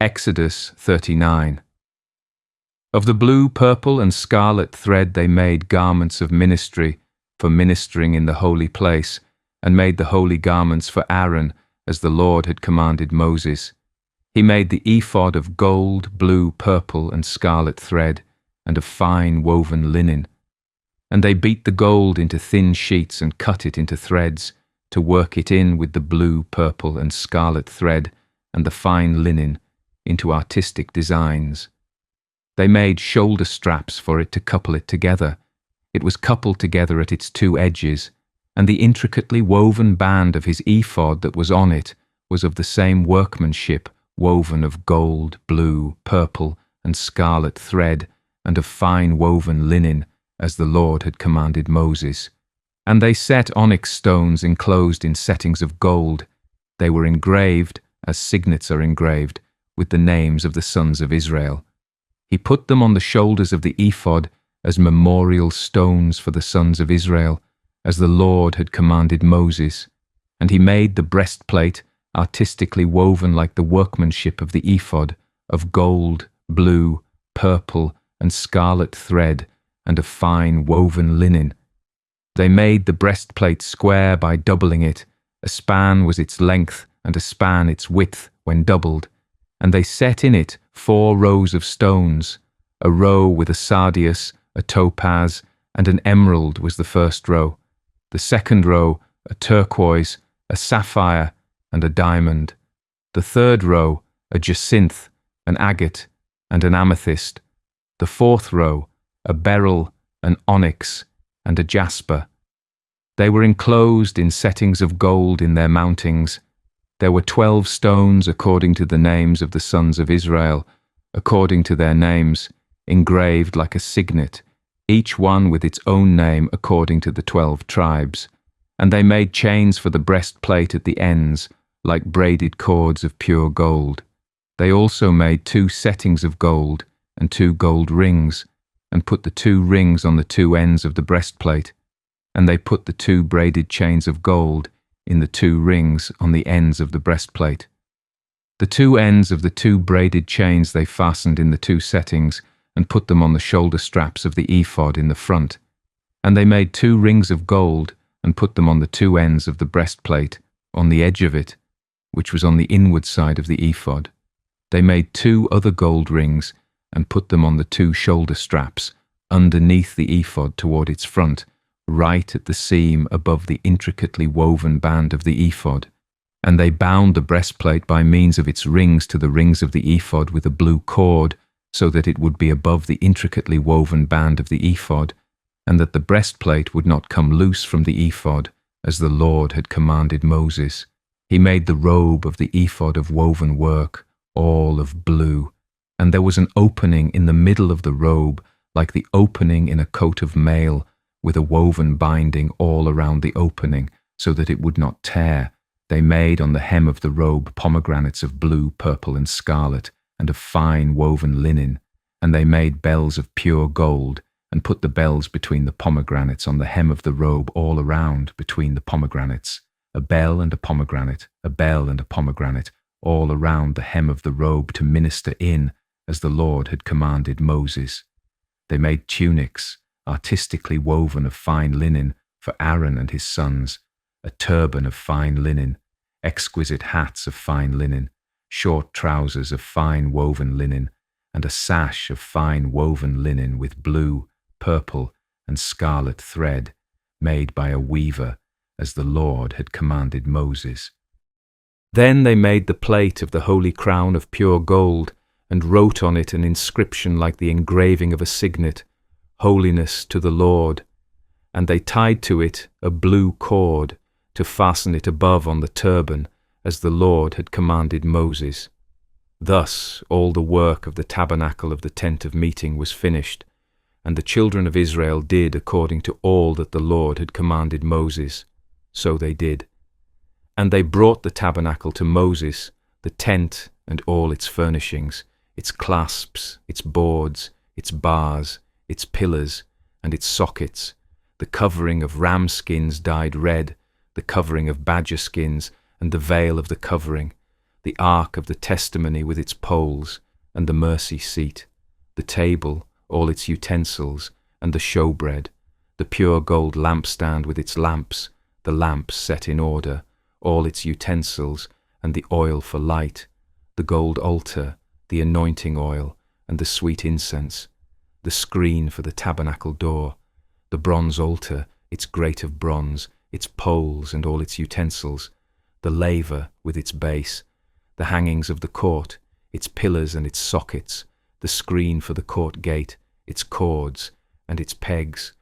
Exodus 39. Of the blue, purple, and scarlet thread they made garments of ministry for ministering in the holy place, and made the holy garments for Aaron, as the Lord had commanded Moses. He made the ephod of gold, blue, purple, and scarlet thread, and of fine woven linen. And they beat the gold into thin sheets and cut it into threads, to work it in with the blue, purple, and scarlet thread, and the fine linen, into artistic designs. They made shoulder straps for it to couple it together. It was coupled together at its two edges, and the intricately woven band of his ephod that was on it was of the same workmanship, woven of gold, blue, purple, and scarlet thread, and of fine woven linen, as the Lord had commanded Moses. And they set onyx stones enclosed in settings of gold. They were engraved, as signets are engraved, with the names of the sons of Israel. He put them on the shoulders of the ephod as memorial stones for the sons of Israel, as the Lord had commanded Moses. And he made the breastplate, artistically woven like the workmanship of the ephod, of gold, blue, purple, and scarlet thread, and of fine woven linen. They made the breastplate square by doubling it. A span was its length, and a span its width when doubled. And they set in it 4 rows of stones. A row with a sardius, a topaz, and an emerald was the first row. The second row, a turquoise, a sapphire, and a diamond. The third row, a jacinth, an agate, and an amethyst. The fourth row, a beryl, an onyx, and a jasper. They were enclosed in settings of gold in their mountings. There were 12 stones according to the names of the sons of Israel, according to their names, engraved like a signet, each one with its own name according to the 12 tribes. And they made chains for the breastplate at the ends, like braided cords of pure gold. They also made 2 settings of gold and 2 gold rings, and put the 2 rings on the 2 ends of the breastplate. And they put the 2 braided chains of gold in the 2 rings on the ends of the breastplate. The 2 ends of the 2 braided chains they fastened in the 2 settings, and put them on the shoulder straps of the ephod in the front. And they made 2 rings of gold, and put them on the 2 ends of the breastplate, on the edge of it, which was on the inward side of the ephod. They made 2 other gold rings, and put them on the 2 shoulder straps, underneath the ephod toward its front, right at the seam above the intricately woven band of the ephod. And they bound the breastplate by means of its rings to the rings of the ephod with a blue cord, so that it would be above the intricately woven band of the ephod, and that the breastplate would not come loose from the ephod, as the Lord had commanded Moses. He made the robe of the ephod of woven work, all of blue, and there was an opening in the middle of the robe, like the opening in a coat of mail, with a woven binding all around the opening, so that it would not tear. They made on the hem of the robe pomegranates of blue, purple, and scarlet, and of fine woven linen. And they made bells of pure gold, and put the bells between the pomegranates on the hem of the robe all around between the pomegranates. A bell and a pomegranate, a bell and a pomegranate, all around the hem of the robe to minister in, as the Lord had commanded Moses. They made tunics, artistically woven of fine linen, for Aaron and his sons, a turban of fine linen, exquisite hats of fine linen, short trousers of fine woven linen, and a sash of fine woven linen with blue, purple, and scarlet thread, made by a weaver, as the Lord had commanded Moses. Then they made the plate of the holy crown of pure gold, and wrote on it an inscription like the engraving of a signet, Holiness to the Lord. And they tied to it a blue cord, to fasten it above on the turban, as the Lord had commanded Moses. Thus all the work of the tabernacle of the tent of meeting was finished, and the children of Israel did according to all that the Lord had commanded Moses. So they did. And they brought the tabernacle to Moses, the tent and all its furnishings, its clasps, its boards, its bars, its pillars, and its sockets, the covering of ram skins dyed red, the covering of badger skins, and the veil of the covering, the ark of the testimony with its poles, and the mercy seat, the table, all its utensils, and the showbread, the pure gold lampstand with its lamps, the lamps set in order, all its utensils, and the oil for light, the gold altar, the anointing oil, and the sweet incense, the screen for the tabernacle door, the bronze altar, its grate of bronze, its poles and all its utensils, the laver with its base, the hangings of the court, its pillars and its sockets, the screen for the court gate, its cords and its pegs,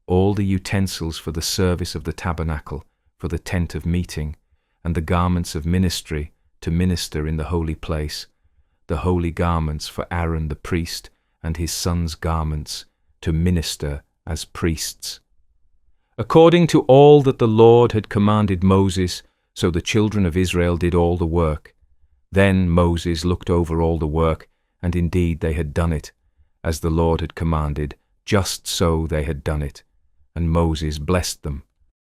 all the utensils for the service of the tabernacle, for the tent of meeting, and the garments of ministry to minister in the holy place, the holy garments for Aaron the priest, and his sons' garments to minister as priests. According to all that the Lord had commanded Moses, so the children of Israel did all the work. Then Moses looked over all the work, and indeed they had done it, as the Lord had commanded, just so they had done it. And Moses blessed them.